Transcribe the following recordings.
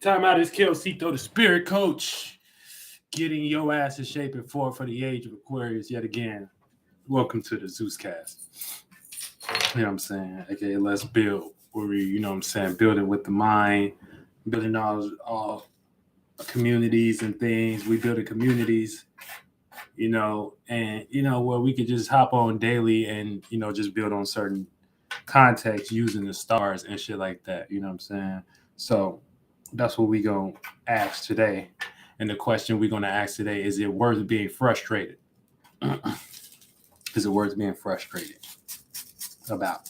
Time out is Kelsito, the spirit coach, getting your ass in shape and forth for the age of Aquarius yet again. Welcome to the Zeus cast. You know what I'm saying? Okay, let's build. Where we, building with the mind, building all communities and things. We building communities, and where we could just hop on daily and just build on certain context using the stars and shit like that. You know what I'm saying? So that's what we gonna ask today. And the question we're gonna ask today is: it worth being frustrated? Is it worth being frustrated about?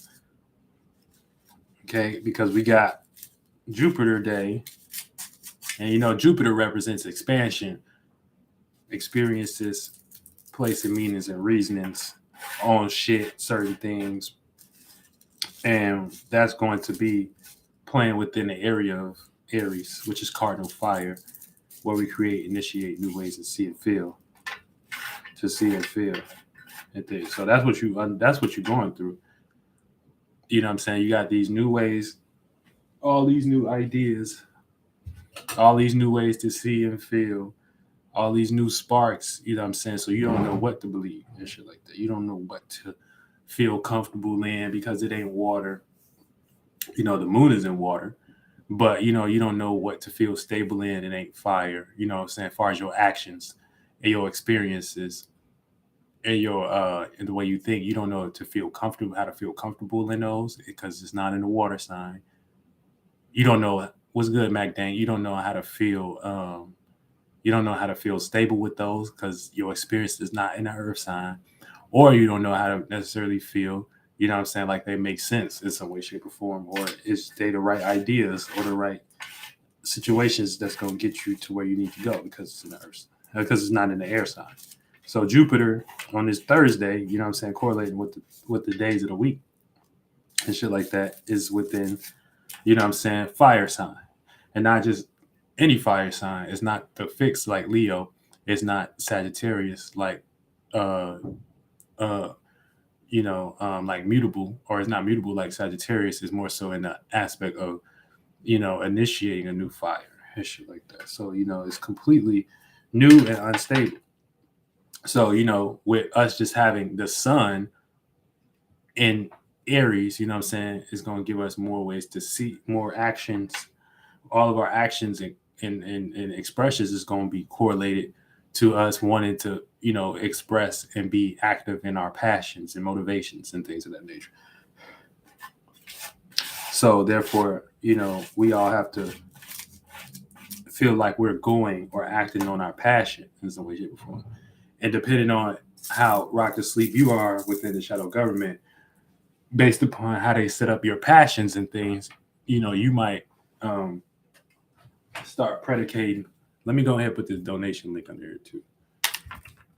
Okay, because we got Jupiter Day, and Jupiter represents expansion, experiences, placing meanings and reasonings on shit, certain things, and that's going to be playing within the area of Aries, which is cardinal fire, where we create, initiate new ways to see and feel, and things. So that's what you're going through. You know what I'm saying? You got these new ways, all these new ideas, all these new ways to see and feel, all these new sparks. You know what I'm saying? So you don't know what to believe and shit like that. You don't know what to feel comfortable in because it ain't water. The moon is in water, but you don't know what to feel stable in. It ain't fire. You know what I'm saying? As far as your actions and your experiences and your and the way you think, you don't know how to feel comfortable in those because it's not in the water sign. You don't know what's good, Mac Dang. You don't know how to feel. You don't know how to feel stable with those because your experience is not in the earth sign, or you don't know how to necessarily feel. You know what I'm saying? Like they make sense in some way, shape, or form, or is they the right ideas or the right situations that's gonna get you to where you need to go because it's in the earth, because it's not in the air sign. So Jupiter on this Thursday, you know what I'm saying, correlating with the days of the week and shit like that is within, you know what I'm saying, fire sign. And not just any fire sign. It's not the fixed like Leo. It's not Sagittarius like uh uh like mutable, or it's not mutable like Sagittarius. Is more so in the aspect of, initiating a new fire and shit like that. So, it's completely new and unstable. So, with us just having the sun in Aries, you know what I'm saying, is going to give us more ways to see more actions. All of our actions and expressions is going to be correlated to us wanting to, express and be active in our passions and motivations and things of that nature. So therefore, we all have to feel like we're going or acting on our passion in some way, shape, or form. And depending on how rock to sleep you are within the shadow government, based upon how they set up your passions and things, you might start predicating. Let me go ahead and put this donation link under here too.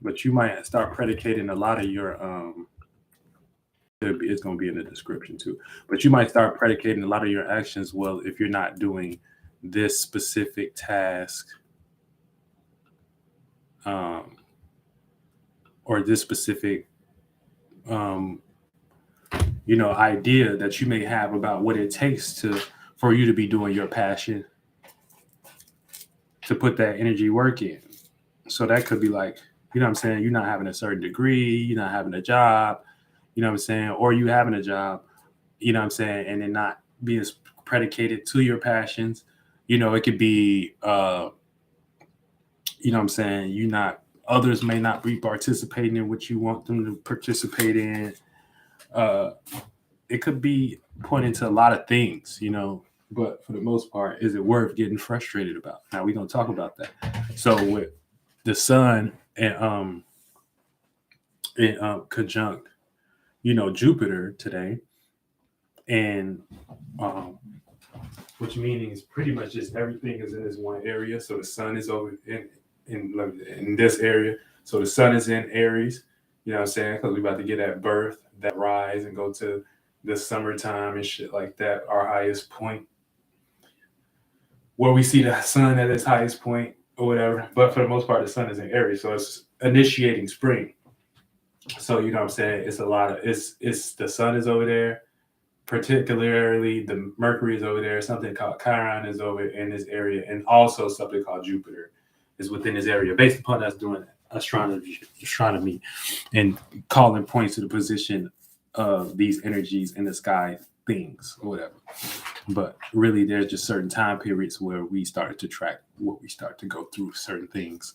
But you might start predicating a lot of your it's going to be in the description too. But you might start predicating a lot of your actions. Well, if you're not doing this specific task, or this specific idea that you may have about what it takes for you to be doing your passion, to put that energy work in. So that could be like, you know what I'm saying, you're not having a certain degree, you're not having a job, you know what I'm saying, or you having a job, you know what I'm saying, and then not being predicated to your passions. It could be you know what I'm saying, others may not be participating in what you want them to participate in. It could be pointing to a lot of things, but for the most part, is it worth getting frustrated about? Now we're gonna talk about that. So with the sun and conjunct, Jupiter today, and which means pretty much just everything is in this one area. So the sun is over in this area. So the sun is in Aries, you know what I'm saying? Because we're about to get that birth, that rise, and go to the summertime and shit like that, our highest point, where we see the sun at its highest point or whatever. But for the most part, the sun is in Aries. So it's initiating spring. So, you know what I'm saying? It's a lot of, it's the sun is over there. particularly the Mercury is over there, something called Chiron is over in this area, and also something called Jupiter is within this area. Based upon us doing astronomy and calling points to the position of these energies in the sky, things or whatever. But really, there's just certain time periods where we started to track what we start to go through certain things.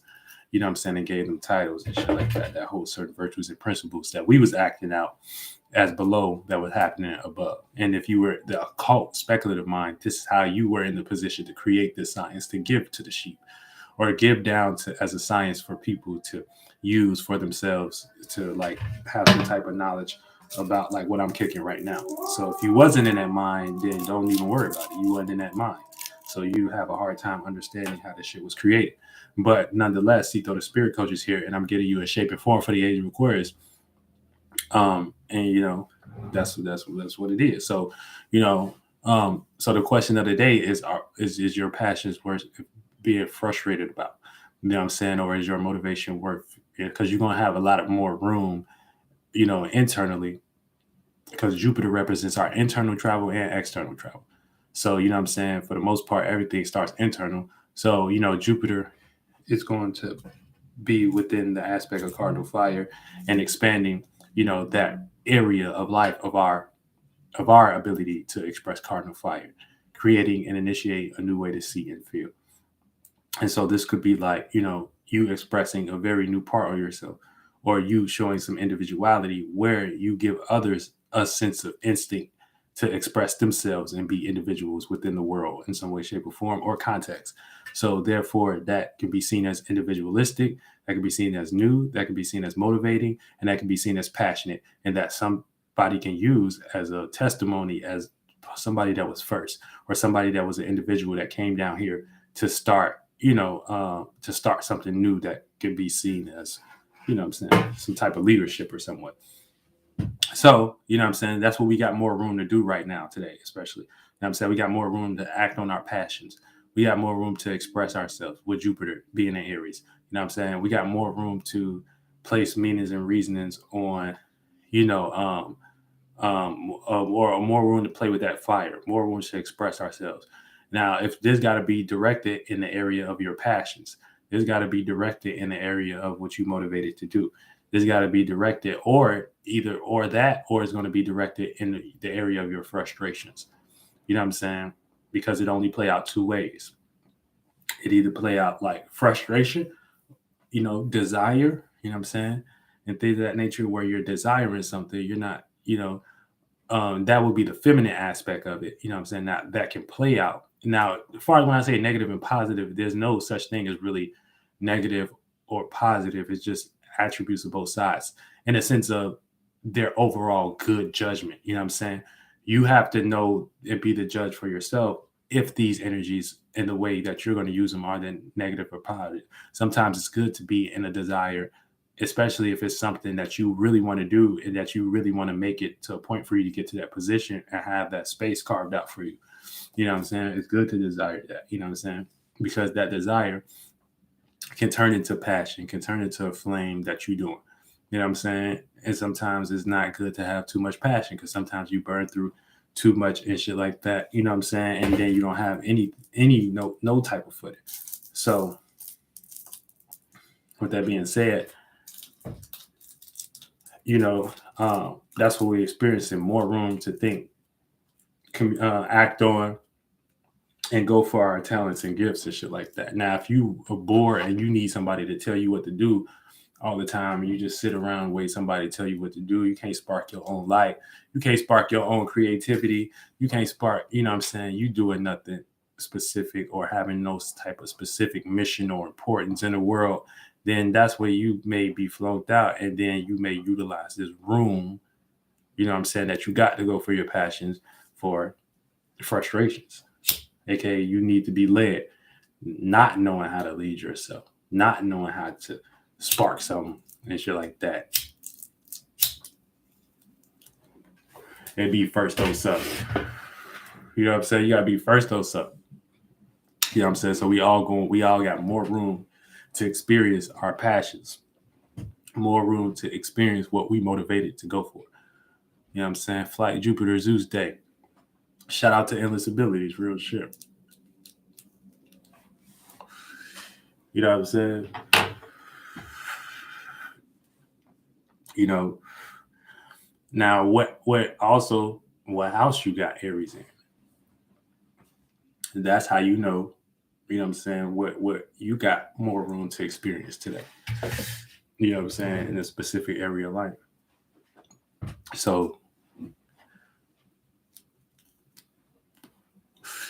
You know what I'm saying? And gave them titles and shit like that. That whole certain virtues and principles that we was acting out as below that was happening above. And if you were the occult speculative mind, this is how you were in the position to create this science to give to the sheep or give down to as a science for people to use for themselves to like have some type of knowledge about like what I'm kicking right now. So if you wasn't in that mind, then don't even worry about it. You wasn't in that mind. So you have a hard time understanding how this shit was created. But nonetheless, Sito the Spirit Coach is here and I'm getting you a shape and form for the Age of Aquarius. And you know, that's what it is. So, you know, so the question of the day is your passions worth being frustrated about? You know what I'm saying? Or is your motivation worth it? Because you're gonna have a lot of more room, you know, internally, because Jupiter represents our internal travel and external travel. So, you know what I'm saying? For the most part, everything starts internal. So, you know, Jupiter is going to be within the aspect of cardinal fire and expanding, you know, that area of life of our ability to express cardinal fire, creating and initiate a new way to see and feel. And so this could be like, you know, you expressing a very new part of yourself, or you showing some individuality where you give others a sense of instinct to express themselves and be individuals within the world in some way, shape, or form or context. So therefore, that can be seen as individualistic, that can be seen as new, that can be seen as motivating, and that can be seen as passionate, and that somebody can use as a testimony as somebody that was first, or somebody that was an individual that came down here to start, you know, to start something new that could be seen as, you know what I'm saying, some type of leadership or somewhat. So, you know what I'm saying? That's what we got more room to do right now today, especially. You know what I'm saying? We got more room to act on our passions. We got more room to express ourselves with Jupiter being in Aries. You know what I'm saying? We got more room to place meanings and reasonings on, you know, or more room to play with that fire, more room to express ourselves. Now, if this got to be directed in the area of your passions, this got to be directed in the area of what you motivated to do. This got to be directed, or either or that, or it's going to be directed in the area of your frustrations. You know what I'm saying? Because it only play out two ways. It either play out like frustration, you know, desire, you know what I'm saying? And things of that nature where you're desiring something, you're not, you know, that would be the feminine aspect of it. You know what I'm saying? That can play out. Now, as far as when I say negative and positive, there's no such thing as really negative or positive. It's just attributes of both sides in a sense of their overall good judgment. You know what I'm saying? You have to know and be the judge for yourself if these energies and the way that you're going to use them are then negative or positive. Sometimes it's good to be in a desire, especially if it's something that you really want to do and that you really want to make it to a point for you to get to that position and have that space carved out for you. You know what I'm saying? It's good to desire that, you know what I'm saying? Because that desire can turn into passion, can turn into a flame that you're doing. You know what I'm saying? And sometimes it's not good to have too much passion because sometimes you burn through too much and shit like that. You know what I'm saying? And then you don't have any no type of footing. So with that being said, you know, that's what we're experiencing. More room to think, act on, and go for our talents and gifts and shit like that. Now, if you are bored and you need somebody to tell you what to do all the time, and you just sit around and wait somebody to tell you what to do, you can't spark your own light. You can't spark your own creativity. You can't spark, you know what I'm saying? You doing nothing specific or having no type of specific mission or importance in the world, then that's where you may be flunked out. And then you may utilize this room, you know what I'm saying, that you got to go for your passions for frustrations. AKA you need to be led, not knowing how to lead yourself, not knowing how to spark something and shit like that. And be first on something. You know what I'm saying? You gotta be first on something. You know what I'm saying? So we all got more room to experience our passions, more room to experience what we motivated to go for. You know what I'm saying? Flight Jupiter Zeus Day. Shout out to Endless Abilities, real shit. You know what I'm saying? You know, now what also what house you got Aries in? That's how you know what I'm saying, what you got more room to experience today. You know what I'm saying, in a specific area of life. So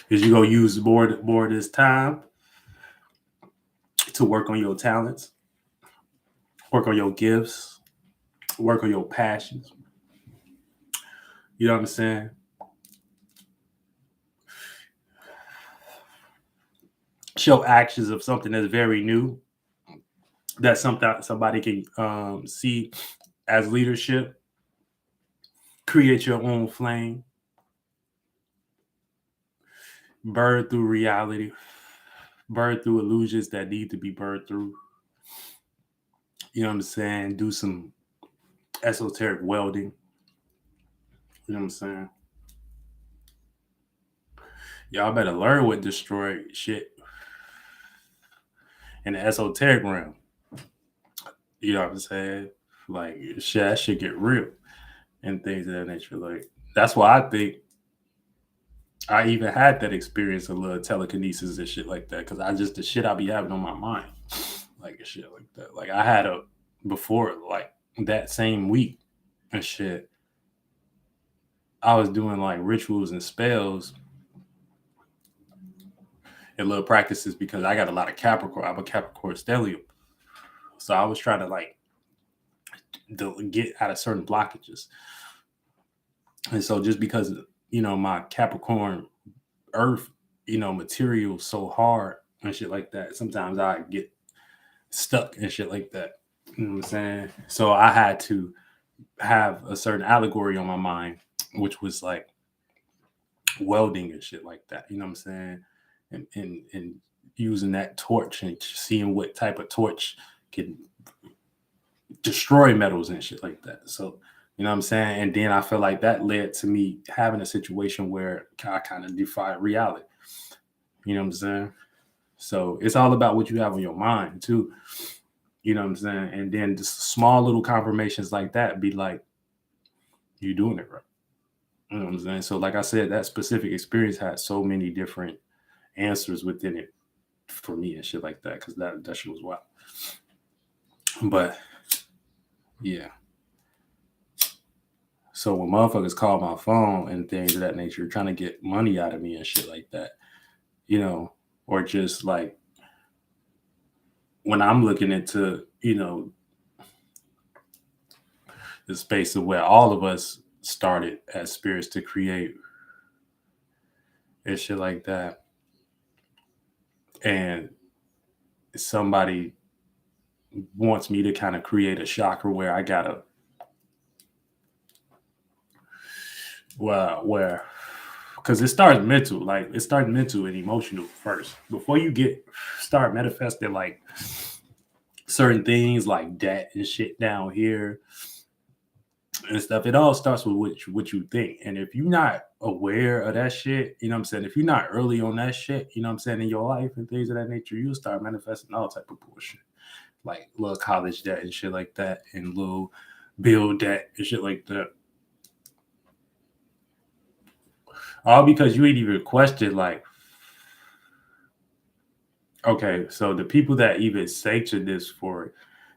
is you gonna use more of this time to work on your talents, work on your gifts, work on your passions. You know what I'm saying? Show actions of something that's very new, that somebody can see as leadership. Create your own flame, burn through reality, burn through illusions that need to be burned through. You know what I'm saying? Do some esoteric welding. You know what I'm saying? Y'all better learn what destroyed shit in the esoteric realm. You know what I'm saying? Like shit, that shit get real and things of that nature. Like that's why I think I even had that experience of little telekinesis and shit like that, because I just the shit I be having on my mind, like shit like that. Like I had a before like that same week and shit. I was doing like rituals and spells and little practices because I got a lot of Capricorn. I'm a Capricorn stellium, so I was trying to like get out of certain blockages. And so just because my Capricorn Earth, material so hard and shit like that, sometimes I get stuck and shit like that. You know what I'm saying? So I had to have a certain allegory on my mind, which was like welding and shit like that. You know what I'm saying? And using that torch and seeing what type of torch can destroy metals and shit like that. So, you know what I'm saying? And then I feel like that led to me having a situation where I kind of defied reality. You know what I'm saying? So it's all about what you have on your mind too. You know what I'm saying? And then just small little confirmations like that be like, you doing it right. You know what I'm saying? So like I said, that specific experience had so many different answers within it for me and shit like that, because that shit was wild. But yeah. So when motherfuckers call my phone and things of that nature, trying to get money out of me and shit like that, or just like when I'm looking into, the space of where all of us started as spirits to create and shit like that. And somebody wants me to kind of create a chakra where I gotta, where because it starts mental, like it starts mental and emotional first before you start manifesting like certain things like debt and shit down here and stuff. It all starts with what you think. And if you're not aware of that shit, you know what I'm saying? If you're not early on that shit, you know what I'm saying, in your life and things of that nature, you'll start manifesting all type of bullshit. Like little college debt and shit like that, and little bill debt and shit like that. All because you ain't even questioned, like, okay, so the people that even sanction this for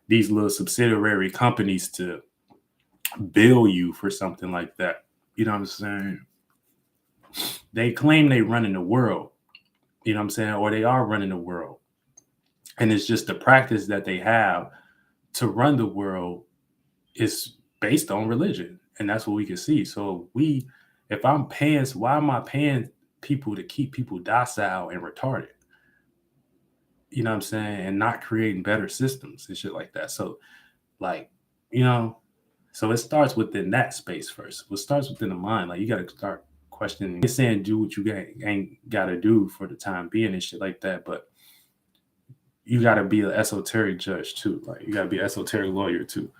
these little subsidiary companies to bill you for something like that, you know what I'm saying? They claim they running the world, you know what I'm saying? Or they are running the world. And it's just the practice that they have to run the world is based on religion. And that's what we can see. So if I'm paying, why am I paying people to keep people docile and retarded? You know what I'm saying? And not creating better systems and shit like that. So like, so it starts within that space first. It starts within the mind. Like you got to start questioning. It's saying do what you ain't got to do for the time being and shit like that. But you got to be an esoteric judge too. Like you got to be an esoteric lawyer too.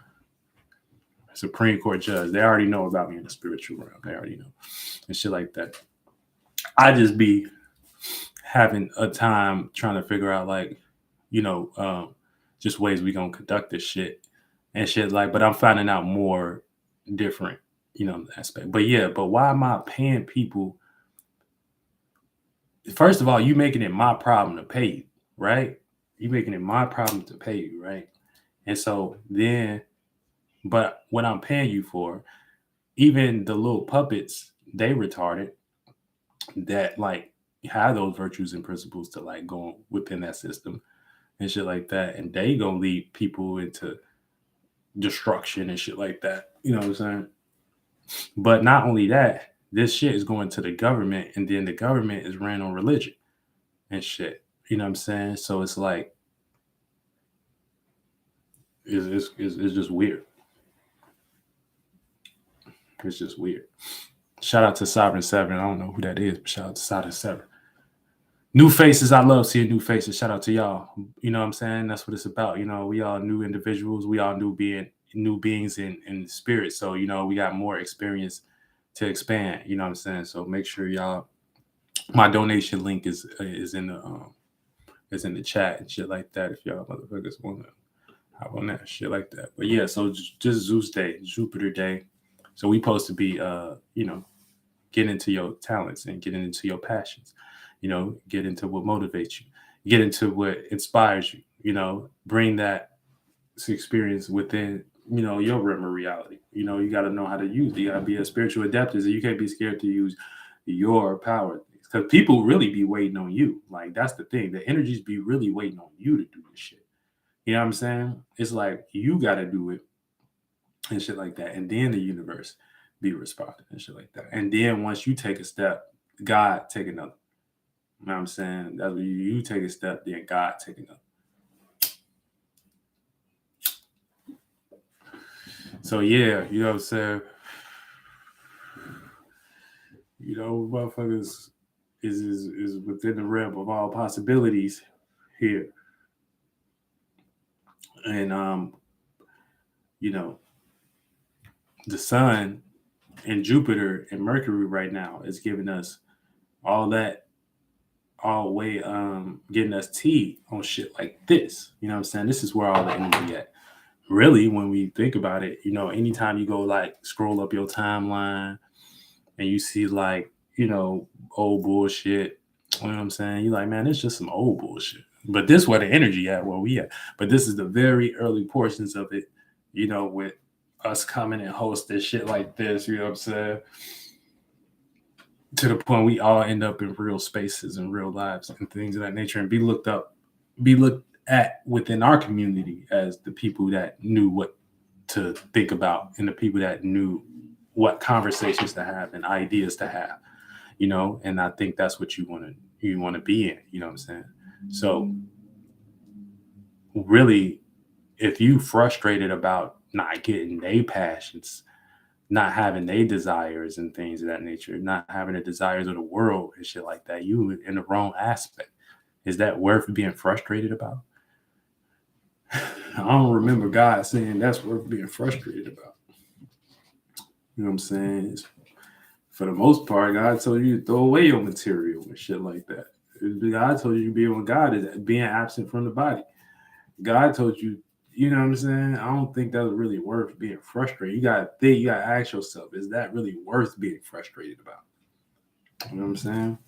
Supreme Court judge. They already know about me in the spiritual realm. They already know and shit like that. I just be having a time trying to figure out like, just ways we gonna conduct this shit and shit like. But I'm finding out more different, aspect. But yeah, but why am I paying people? First of all, you making it my problem to pay you, right? You making it my problem to pay you, right? And so then, but what I'm paying you for, even the little puppets, they retarded that like have those virtues and principles to like go within that system and shit like that, and they gonna lead people into destruction and shit like that. You know what I'm saying? But not only that, this shit is going to the government, and then the government is ran on religion and shit. You know what I'm saying? So it's like it's just weird. It's just weird. Shout out to Sovereign Seven. I don't know who that is, but shout out to Sovereign Seven. New faces. I love seeing new faces. Shout out to y'all. You know what I'm saying? That's what it's about. We all new individuals. We all new beings in spirit. So, we got more experience to expand. You know what I'm saying? So make sure y'all, my donation link is in the chat and shit like that. If y'all motherfuckers want to hop on that shit like that. But yeah, so just Zeus Day, Jupiter Day. So we supposed to be get into your talents and get into your passions. Get into what motivates you, get into what inspires you, bring that experience within, your realm of reality. You got to know how to use it. You got to be a spiritual adept. And you can't be scared to use your power, because people really be waiting on you. Like, that's the thing. The energies be really waiting on you to do this shit. You know what I'm saying? It's like, you got to do it and shit like that. And then the universe be responding and shit like that. And then once you take a step, God take another. You know what I'm saying? That's when you take a step, then God take another. So yeah, you know what I'm saying? Motherfuckers is within the realm of all possibilities here. And the sun and Jupiter and Mercury right now is giving us all that, all way getting us tea on shit like this. You know what I'm saying? This is where all the energy at. Really, when we think about it, anytime you go like scroll up your timeline and you see like, old bullshit, you know what I'm saying? You're like, man, it's just some old bullshit. But this is where the energy at, where we at. But this is the very early portions of it, with us coming and hosting shit like this, you know what I'm saying? To the point we all end up in real spaces and real lives and things of that nature, and be looked at within our community as the people that knew what to think about, and the people that knew what conversations to have and ideas to have, and I think that's what you want to be in, you know what I'm saying? So really, if you frustrated about not getting their passions, not having their desires and things of that nature, not having the desires of the world and shit like that, you in the wrong aspect. Is that worth being frustrated about? I don't remember God saying that's worth being frustrated about. You know what I'm saying? For the most part, God told you to throw away your material and shit like that. God told you to be with God is being absent from the body. God told you, you know what I'm saying? I don't think that's really worth being frustrated. You gotta think, you gotta ask yourself, is that really worth being frustrated about? You know what I'm saying?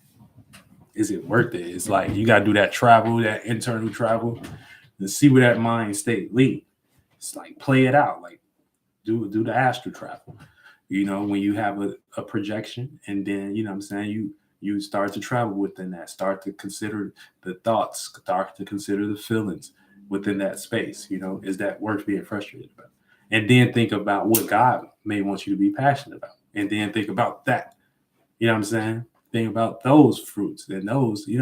Is it worth it? It's like you gotta do that travel, that internal travel, and see where that mind state lead. It's like play it out, like do the astral travel. When you have a projection, and then what I'm saying, you start to travel within that, start to consider the thoughts, start to consider the feelings within that space. Is that worth being frustrated about? And then think about what God may want you to be passionate about, and then think about that. You know what I'm saying? Think about those fruits and those, the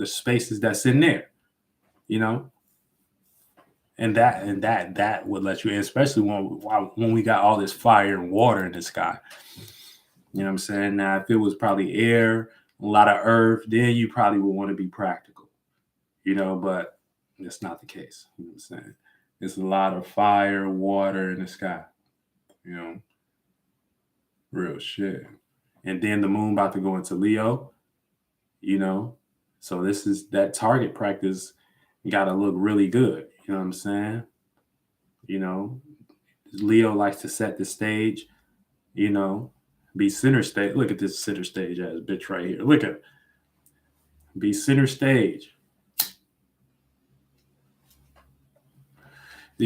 spaces that's in there, and that would let you in, especially when we got all this fire and water in the sky. You know what I'm saying? Now, if it was probably air, a lot of earth, then you probably would want to be practical, but that's not the case. You know what I'm saying? It's a lot of fire, water in the sky. You know, real shit. And then the moon about to go into Leo. You know, so this is that target practice. Got to look really good. You know what I'm saying? You know, Leo likes to set the stage. You know, be center stage. Look at this center stage ass bitch right here. Look at it. Be center stage.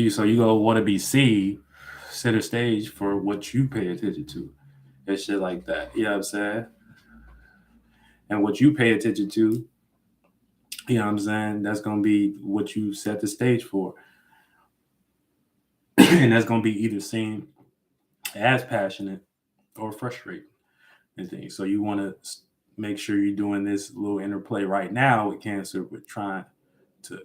So you gonna want to be seen center stage for what you pay attention to and shit like that. You know what I'm saying? And what you pay attention to, you know what I'm saying? That's gonna be what you set the stage for. And that's gonna be either seen as passionate or frustrating and things. So you want to make sure you're doing this little interplay right now with Cancer, with trying to,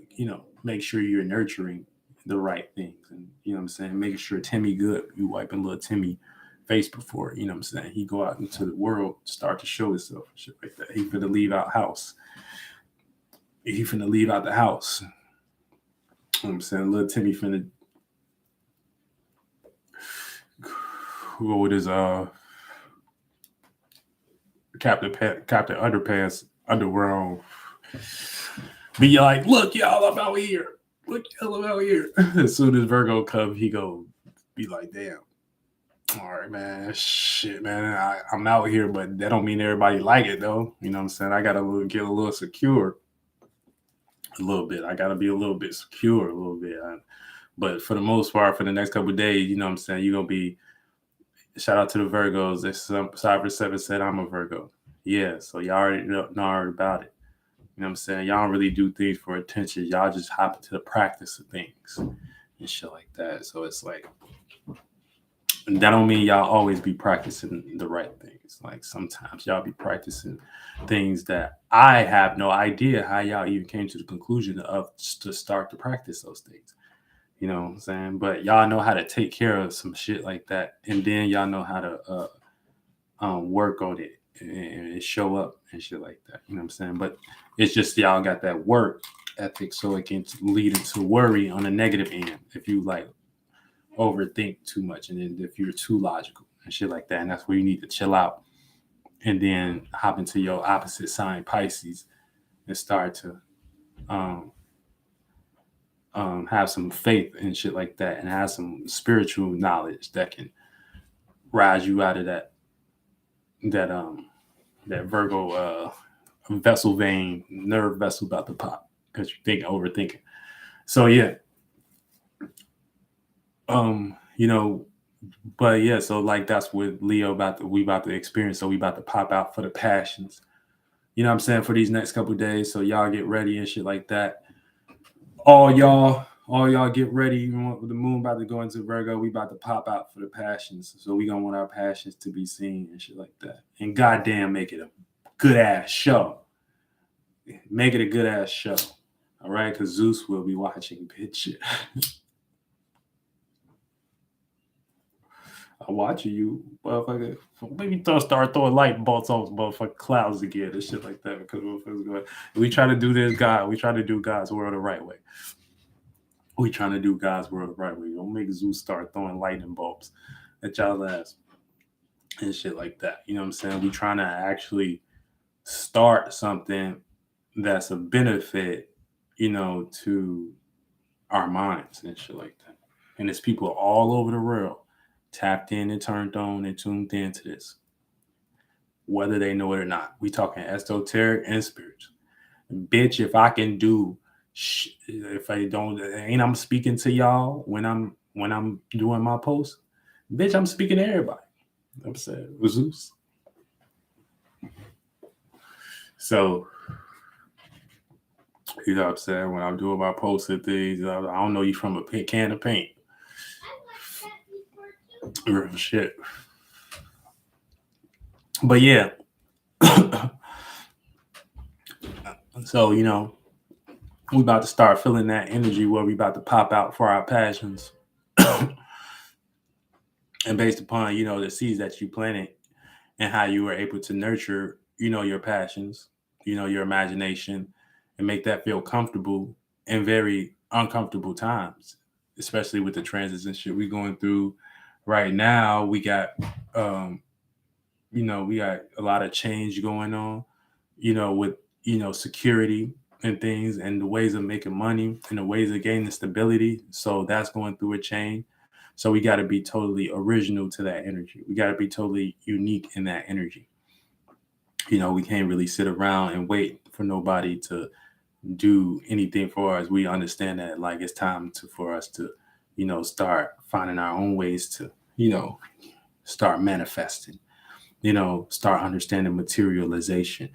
make sure you're nurturing the right things. And, you know what I'm saying? Making sure Timmy good. You wiping little Timmy face before, you know what I'm saying? He go out into the world, start to show himself and shit like that. He finna leave out house. He finna leave out the house. You know what I'm saying? Little Timmy finna go with his Captain Underpants underwear on. Be like, look, y'all, I'm out here. Look, y'all, I'm out here. As soon as Virgo come, he go be like, damn. All right, man. Shit, man. I'm out here, but that don't mean everybody like it, though. You know what I'm saying? I gotta get a little secure. A little bit. I gotta be a little bit secure, a little bit. But for the most part, for the next couple of days, you know what I'm saying? You're gonna be. Shout out to the Virgos. Cyber 7 said I'm a Virgo. Yeah, so y'all already know about it. You know what I'm saying? Y'all don't really do things for attention. Y'all just hop into the practice of things and shit like that. So it's like, that don't mean y'all always be practicing the right things. Like sometimes y'all be practicing things that I have no idea how y'all even came to the conclusion of to start to practice those things. You know what I'm saying? But y'all know how to take care of some shit like that. And then y'all know how to work on it and show up and shit like that. You know what I'm saying? But it's just y'all got that work ethic, so it can lead into worry on the negative end if you like overthink too much, and then if you're too logical and shit like that. And that's where you need to chill out and then hop into your opposite sign, Pisces, and start to um, have some faith and shit like that, and have some spiritual knowledge that can rise you out of that that Virgo vessel vein, nerve vessel about to pop because you think overthinking. So yeah, you know, but yeah, so like that's what Leo we about to experience. So we about to pop out for the passions. You know what I'm saying, for these next couple days. So y'all get ready and shit like that. All y'all get ready. You want the moon about to go into Virgo. We about to pop out for the passions. So we gonna want our passions to be seen and shit like that. And goddamn, make it a good ass show. Make it a good ass show. All right, because Zeus will be watching, bitch. I'm watching you, motherfucker. Maybe start throwing light bolts on motherfucking clouds again and shit like that. Because motherfuckers going, we try to do this, God. We try to do God's world the right way. We trying to do God's world the right way. Don't make Zeus start throwing lightning bolts at y'all ass and shit like that. You know what I'm saying? We trying to actually start something that's a benefit, to our minds and shit like that. And there's people all over the world tapped in and turned on and tuned into this, whether they know it or not. We talking esoteric and spiritual. Bitch, if I can do, if I don't, ain't I'm speaking to y'all when I'm doing my post, bitch, I'm speaking to everybody. I'm saying Zeus. So, you know what I'm saying? When I'm doing my posts and things, I don't know you from a can of paint. Real shit. But yeah. So, we about to start feeling that energy where we about to pop out for our passions. And based upon, the seeds that you planted and how you were able to nurture, your passions, your imagination, and make that feel comfortable in very uncomfortable times. especially with the transits and shit we going through right now. We got we got a lot of change going on, with security and things, and the ways of making money and the ways of gaining stability. So that's going through a change. So we got to be totally original to that energy. We got to be totally unique in that energy. We can't really sit around and wait for nobody to do anything for us. We understand that like it's time for us to, start finding our own ways to, start manifesting, start understanding materialization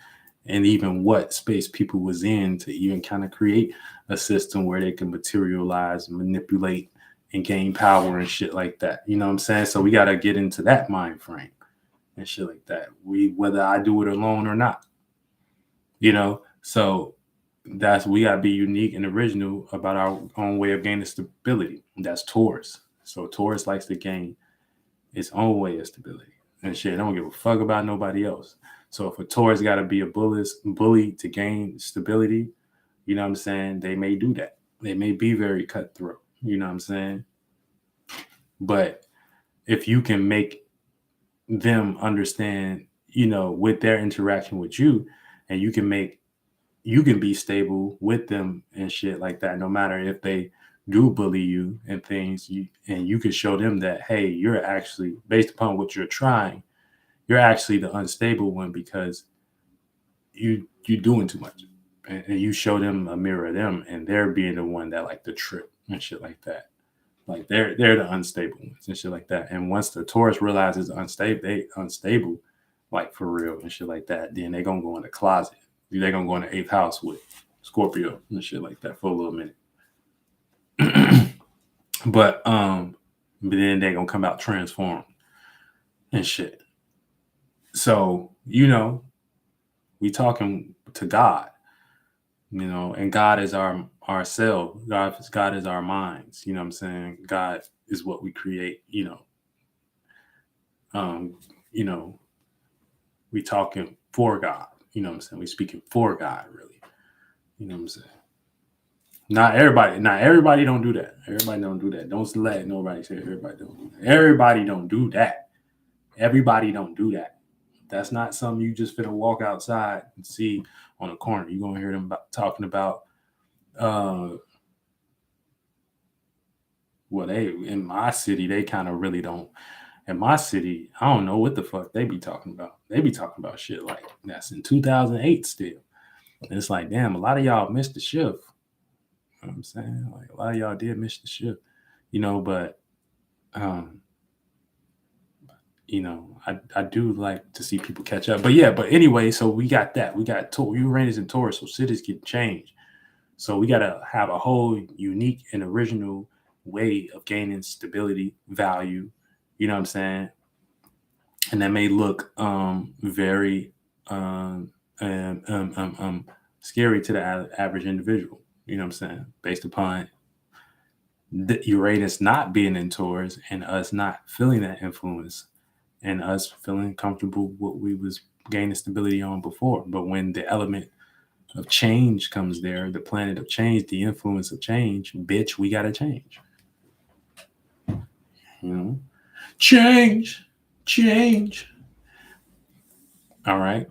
and even what space people was in to even kind of create a system where they can materialize, manipulate, and gain power and shit like that. You know what I'm saying? So we got to get into that mind frame and shit like that. Whether I do it alone or not, so we got to be unique and original about our own way of gaining stability. That's Taurus. So Taurus likes to gain its own way of stability and shit. I don't give a fuck about nobody else. So if a Taurus got to be a bully to gain stability, you know what I'm saying? They may do that. They may be very cutthroat. You know what I'm saying? But if you can make them understand, with their interaction with you, and you can be stable with them and shit like that, no matter if they do bully you and things, and you can show them that, hey, you're actually, based upon what you're trying, you're actually the unstable one because you're doing too much. And you show them a mirror of them, and they're being the one that like the trip and shit like that. Like they're the unstable ones and shit like that. And once the Taurus realizes unstable, like for real and shit like that, then they're gonna go in the closet. They're gonna go in the 8th house with Scorpio and shit like that for a little minute. But then they're gonna come out transformed and shit. So, we talking to God, and God is our self. God is our minds. You know what I'm saying? God is what we create, we talking for God. You know what I'm saying? We speaking for God, really. You know what I'm saying? Not everybody don't do that. Everybody don't do that. Don't let nobody say everybody don't do that. Everybody don't do that. Everybody don't do that. That's not something you just finna walk outside and see on the corner. You're gonna hear them talking about they in my city, they kind of really don't. In my city, I don't know what the fuck they be talking about. They be talking about shit like that's in 2008 still. And it's like, damn, a lot of y'all missed the shift. You know what I'm saying? Like a lot of y'all did miss the shift, but I do like to see people catch up. But anyway, so we got that. We got Uranus and Taurus, so cities get changed. So we got to have a whole unique and original way of gaining stability, value, you know what I'm saying? And that may look very scary to the average individual, you know what I'm saying? Based upon the Uranus not being in Taurus and us not feeling that influence and us feeling comfortable what we was gaining stability on before. But when the element of change comes there, the planet of change, the influence of change, bitch, we gotta change. Change. All right.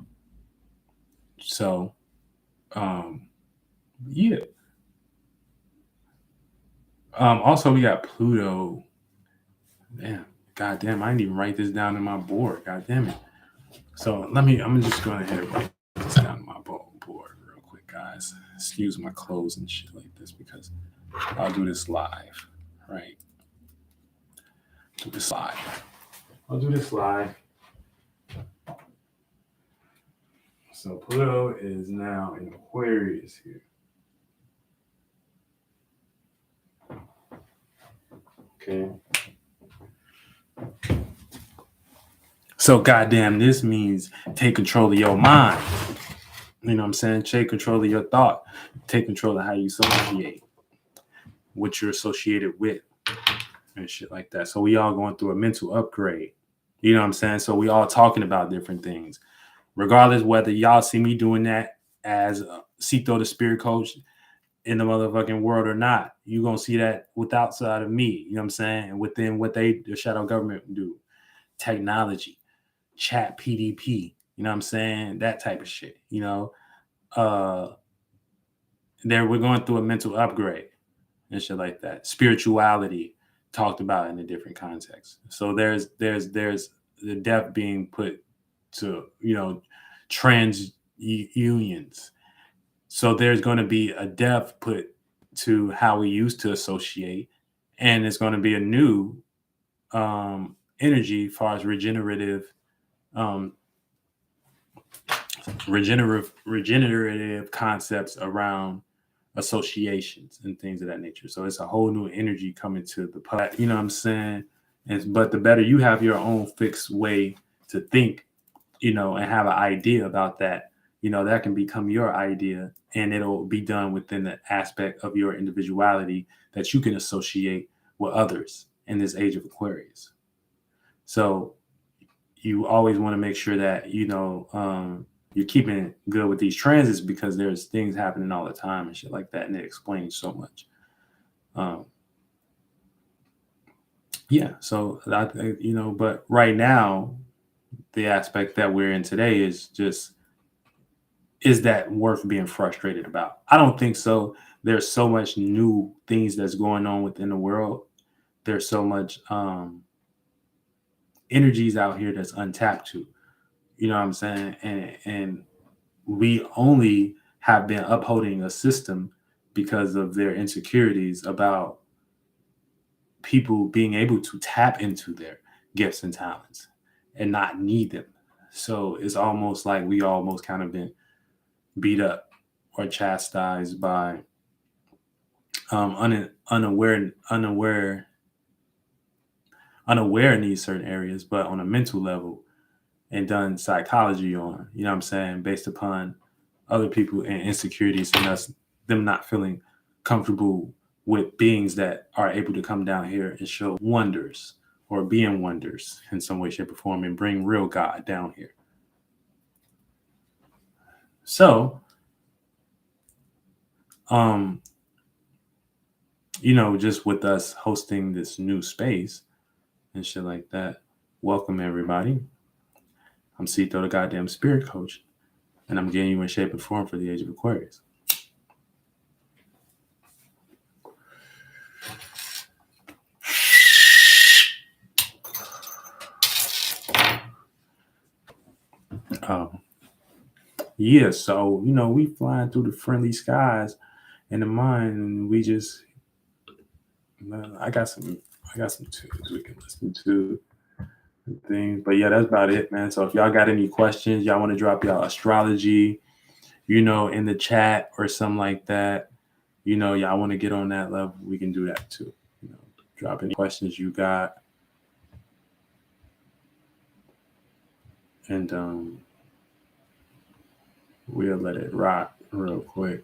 So, yeah. Also, we got Pluto. Damn. God damn, I didn't even write this down in my board. God damn it. So I'm just going ahead and write this down in my board real quick, guys. Excuse my clothes and shit like this because I'll do this live, right? I'll do this live. So Pluto is now in Aquarius here. Okay. So goddamn, this means take control of your mind. You know what I'm saying? Take control of your thought. Take control of how you associate, what you're associated with, and shit like that. So we all going through a mental upgrade. You know what I'm saying? So we all talking about different things. Regardless whether y'all see me doing that as Cito the spirit coach, in the motherfucking world or not. You're going to see that outside of me, you know what I'm saying? And within what the shadow government do, technology, chat PDP, you know what I'm saying? That type of shit, you know? We're going through a mental upgrade and shit like that. Spirituality talked about in a different context. So there's the death being put to, trans unions. So there's going to be a depth put to how we used to associate, and it's going to be a new energy as far as regenerative concepts around associations and things of that nature. So it's a whole new energy coming to the planet, you know what I'm saying? But the better you have your own fixed way to think, and have an idea about that, that can become your idea, and it'll be done within the aspect of your individuality that you can associate with others in this age of Aquarius. So you always want to make sure that, you're keeping it good with these transits, because there's things happening all the time and shit like that, and it explains so much. So but right now, the aspect that we're in today is that worth being frustrated about? I don't think so. There's so much new things that's going on within the world. There's so much energies out here that's untapped to. You know what I'm saying? And we only have been upholding a system because of their insecurities about people being able to tap into their gifts and talents and not need them. So it's almost like we almost kind of been beat up or chastised by unaware in these certain areas, but on a mental level, and done psychology on, you know what I'm saying, based upon other people and insecurities and them not feeling comfortable with beings that are able to come down here and show wonders or being wonders in some way, shape, or form, and bring real God down here. So, just with us hosting this new space and shit like that, welcome everybody. I'm Cito, the goddamn spirit coach, and I'm getting you in shape and form for the age of Aquarius. So we flying through the friendly skies in the mind, and we just, I got some tunes we can listen to. Things, but that's about it, man. So if y'all got any questions, y'all want to drop y'all astrology, in the chat or something like that, y'all want to get on that level, we can do that too. Drop any questions you got, and we'll let it rock real quick.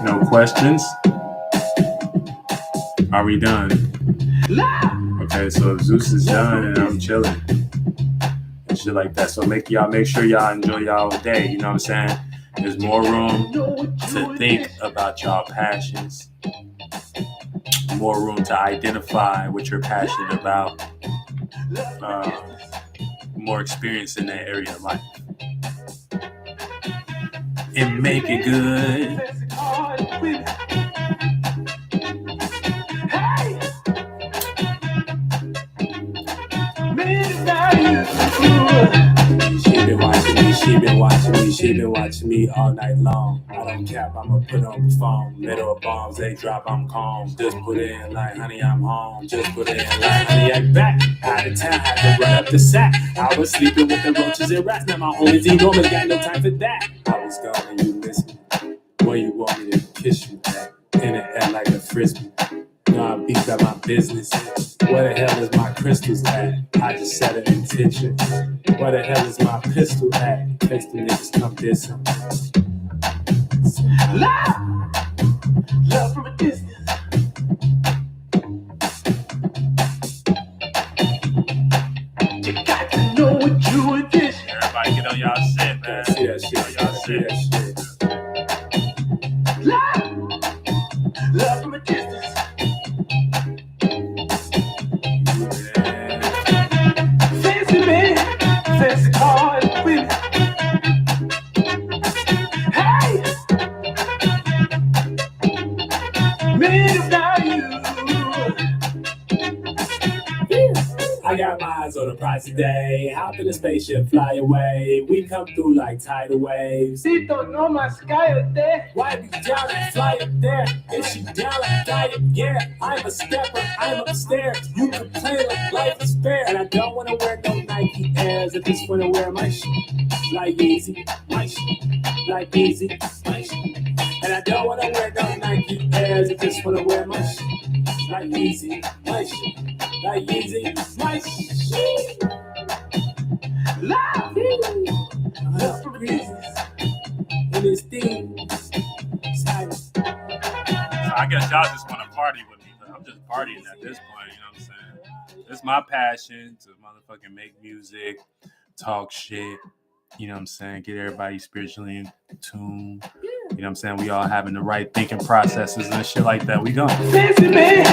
No questions? Are we done? Okay, so Zeus is done and I'm chilling and shit like that. So make sure y'all enjoy y'all day. You know what I'm saying? There's more room to think about y'all passions, more room to identify what you're passionate about, more experience in that area of life, and make it good. She been watching me all night long. I don't cap, I'ma put on the phone. Middle of bombs, they drop, I'm calm. Just put it in like, honey, I'm home. Just put it in like, honey, I'm back. Out of town, had to run up the sack. I was sleeping with the roaches and rats. Now my homies enormous, got no time for that. I was gone and you missed me. Where you want me to kiss you at? In the air like a frisbee. I beat up my business. Where the hell is my crystals at? I just set an intention. Where the hell is my pistol at? In case the niggas come dissing. Love from a distance. You got to know what you envision. Everybody get on y'all shit, man. See that shit. Y'all see that shit. Love from a distance. Fancy man, fancy car and women. Hey, man about you. I got my eyes on the prize today. Hop in a spaceship, fly away. We come through like tidal waves. She don't know my sky up there. Why be down and fly up there? If she down like fly up, yeah. I'm a stepper, I'm upstairs. You can play like life is fair. And I don't wanna wear no Nike Airs. I just wanna wear my shit like easy, my shit like easy, my shit. And I don't wanna wear no Nike Airs. I just wanna wear my shit like easy, my shit. Like easy, my shit. Love for reasons. And it's things. I guess y'all just want to party with me, but I'm just partying at this point, you know what I'm saying? It's my passion to motherfucking make music, talk shit, you know what I'm saying? Get everybody spiritually in tune. You know what I'm saying? We all having the right thinking processes and shit like that. We going. Fancy man,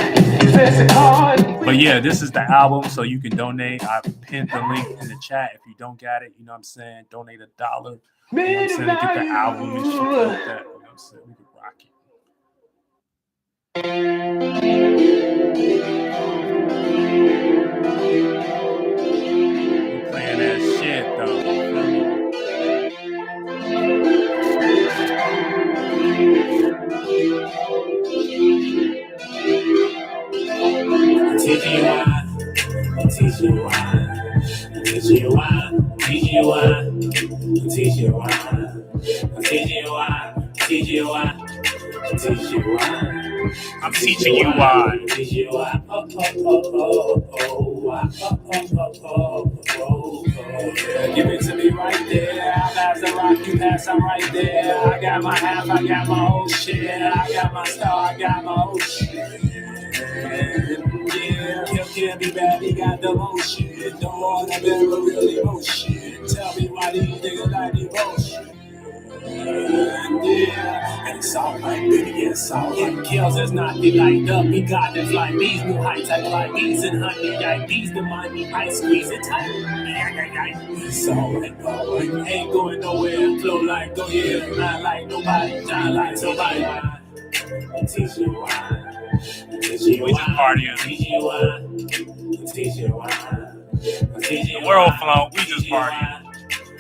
fancy hard. But yeah, this is the album, so you can donate. I pinned the link in the chat. If you don't got it, you know what I'm saying? Donate $1. You know what I'm saying? To get the album and shit like that. You know what I'm saying? We can rock it. We're playing that shit though. Teach you why. Teach you why. Teach you why. Teach you why. Teach you why. Teach you why. Teach you why. Teach you why. I'm teaching you why. Teach you why. Oh. Give it to me right there. I pass the rock, you pass, I'm right there. I got my half, I got my whole shit. I got my star, I got my whole shit. Yeah, he'll can't be bad, he got the motion. Don't want to bear a real emotion. Tell me why these niggas like devotion. Yeah, and it's alright, baby, it's alright. Kills is not be light up, we got this like these new heights. I like these and honey, like these the money, I squeeze it tight. It's alright, ain't going nowhere. Flow like go yeah, not like nobody, not like somebody. Teach you why. Teach you we just partying. Teach you why. Teach you why. The world flow, we just partying.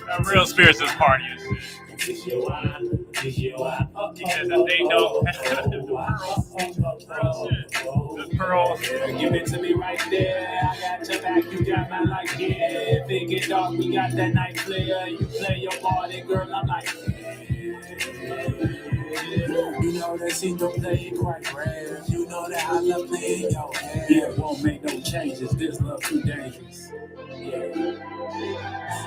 That real spirits just partying shit. Because if they don't have the pearl shit. Give it to me right there. I got your back, you got my like, yeah. Big and dark, we got that night player. You play your party, girl, I'm like, you know that scene don't play it quite rare. You know that I love playing your hair. Yeah, won't make no changes. This love too dangerous. Yeah.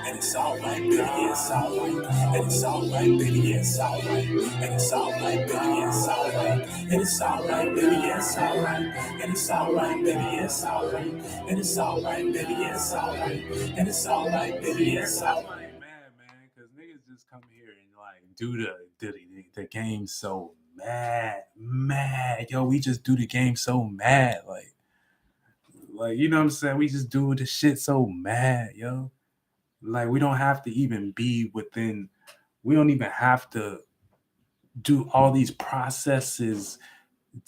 And it's alright, baby, it's alright. And it's alright, baby, it's alright. And it's alright, baby, it's alright. And it's alright, baby, it's alright. And it's alright, baby, it's alright. And it's alright, baby, it's alright. And it's alright, baby, it's alright. Man, because niggas just come here and like do the game so mad. Yo, we just do the game so mad, like you know what I'm saying? We just do the shit so mad, yo. Like we don't have to even be within. We don't even have to do all these processes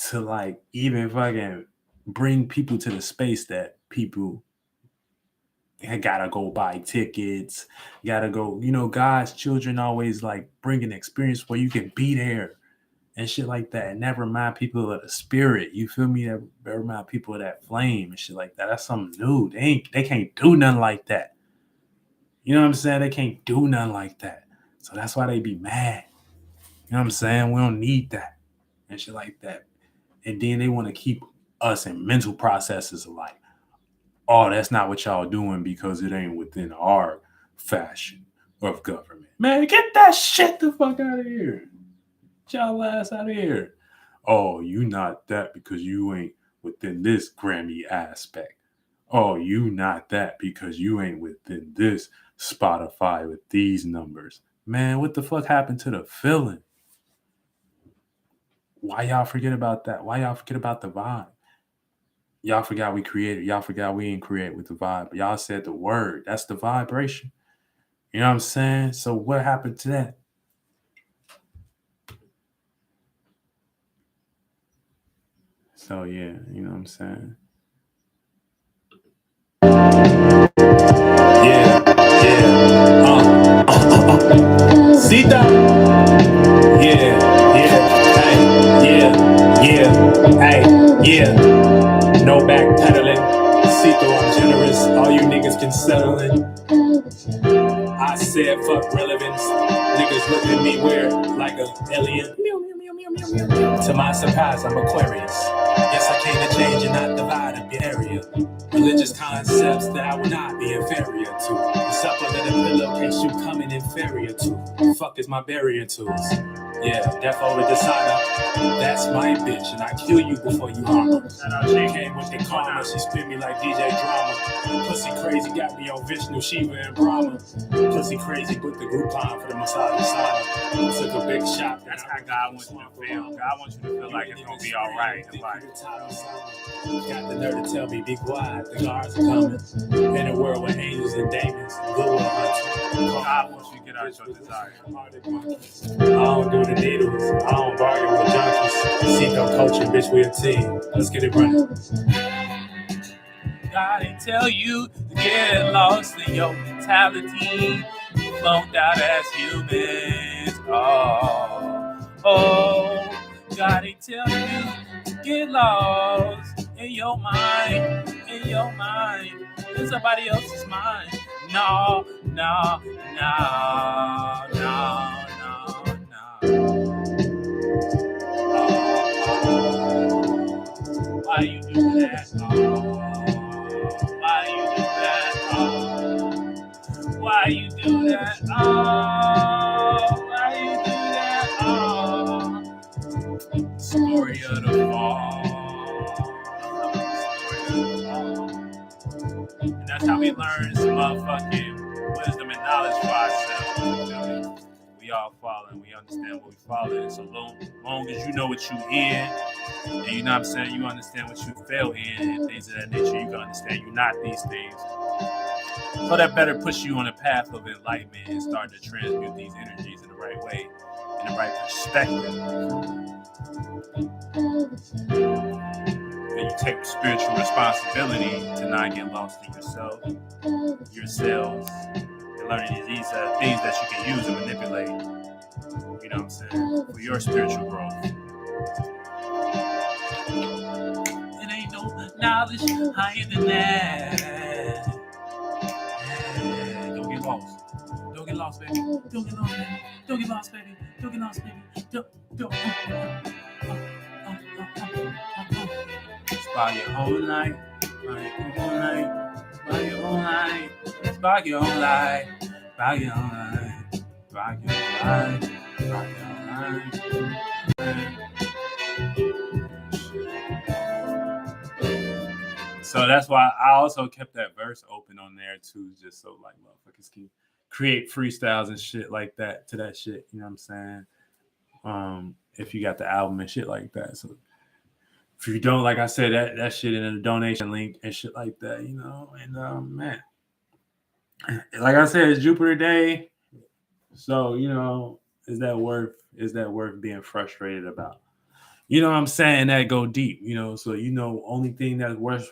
to like even fucking bring people to the space that people gotta go buy tickets, gotta go, you know, God's children always like bring an experience where you can be there and shit like that and never remind people of the spirit. You feel me? That remind people of that flame and shit like that. That's something new. They can't do nothing like that. You know what I'm saying? They can't do nothing like that. So that's why they be mad. You know what I'm saying? We don't need that and shit like that. And then they want to keep us in mental processes of like, oh, that's not what y'all doing because it ain't within our fashion of government. Man, get that shit the fuck out of here. Get y'all ass out of here. Oh, you not that because you ain't within this Grammy aspect. Oh, you not that because you ain't within this Spotify with these numbers. Man, what the fuck happened to the feeling? Why y'all forget about that? Why y'all forget about the vibe? Y'all forgot we created. Y'all forgot we didn't create with the vibe. Y'all said the word. That's the vibration. You know what I'm saying? So what happened to that? So yeah, you know what I'm saying? Sita. No backpedaling. Sita, I'm generous. All you niggas can settle in. I said fuck relevance. Niggas look at me weird like an alien. To my surprise, I'm Aquarius. Yes, I came to change and not divide up your area. Religious concepts that I would not be inferior to. The supplement of pillowcase you coming inferior to. The fuck is my barrier tools? Yeah, death over dishonor. That's my bitch, and I kill you before you harm her. She came with the karma, she spit me like DJ Drama. Pussy crazy got me on Vishnu, Shiva, and Brahma. Pussy crazy with the Groupon for the massage sauna. Took a big shot. That's how God wants you to feel. God wants you to feel like it's gonna be all right. Like, got the nerve to tell me, be quiet, the guards are coming. In a world with angels and demons, Goodwill hunting. God wants you to get out your desire. I don't do the needles, I don't bargain with junkies. Seco coaching, bitch, we a team. Let's get it running. God ain't tell you to get lost in your mentality. Funked out as humans. Oh, God ain't tell you to get lost in your mind. In somebody else's mind. No. Why you do that? Why you do that? Why you do that? Why you do that? Story of the fall. And that's how we learn some motherfucking wisdom and knowledge for ourselves. You know? We all falling. We understand what we falling. So long as you know what you in, and you know what I'm saying, you understand what you fail in and things of that nature, you can understand you're not these things. So that better push you on a path of enlightenment and start to transmute these energies in the right way, in the right perspective. And you take spiritual responsibility to not get lost in yourself, yourselves, and learning these things that you can use and manipulate, you know what I'm saying, for your spiritual growth. It ain't no knowledge higher than that. Yeah, don't get lost. Don't get lost, baby. Don't get lost, baby. Don't get lost, baby. Don't get lost, baby. Don't. Spy your whole life. Spy your whole life. Spy your whole life. Spy your whole life. Spy your whole life. Spy your life. Spy your life. So that's why I also kept that verse open on there too, just so like motherfuckers can create freestyles and shit like that to that shit. You know what I'm saying? If you got the album and shit like that. So if you don't, like I said, that shit in the donation link and shit like that, you know. And man, like I said, it's Jupiter Day. So, you know, is that worth being frustrated about? You know what I'm saying? That go deep, you know. So, you know, only thing that's worth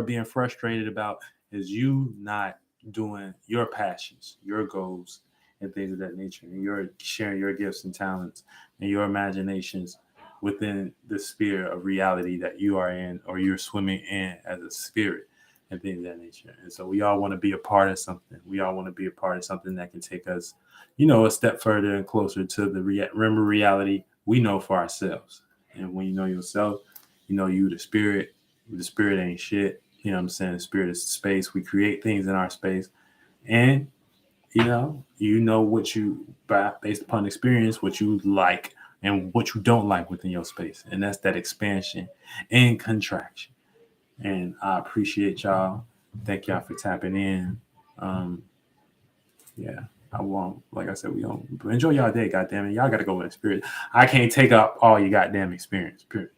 being frustrated about is you not doing your passions, your goals, and things of that nature. And you're sharing your gifts and talents and your imaginations within the sphere of reality that you are in or you're swimming in as a spirit and things of that nature. And so we all want to be a part of something. We all want to be a part of something that can take us, you know, a step further and closer to the reality we know for ourselves. And when you know yourself, you know you the spirit. The spirit ain't shit. You know what I'm saying? The spirit is space. We create things in our space. And, you know what you, based upon experience, what you like and what you don't like within your space. And that's that expansion and contraction. And I appreciate y'all. Thank y'all for tapping in. Yeah, I won't. Like I said, we don't enjoy y'all day. Goddamn it, y'all gotta go with experience. I can't take up all your goddamn experience. Period.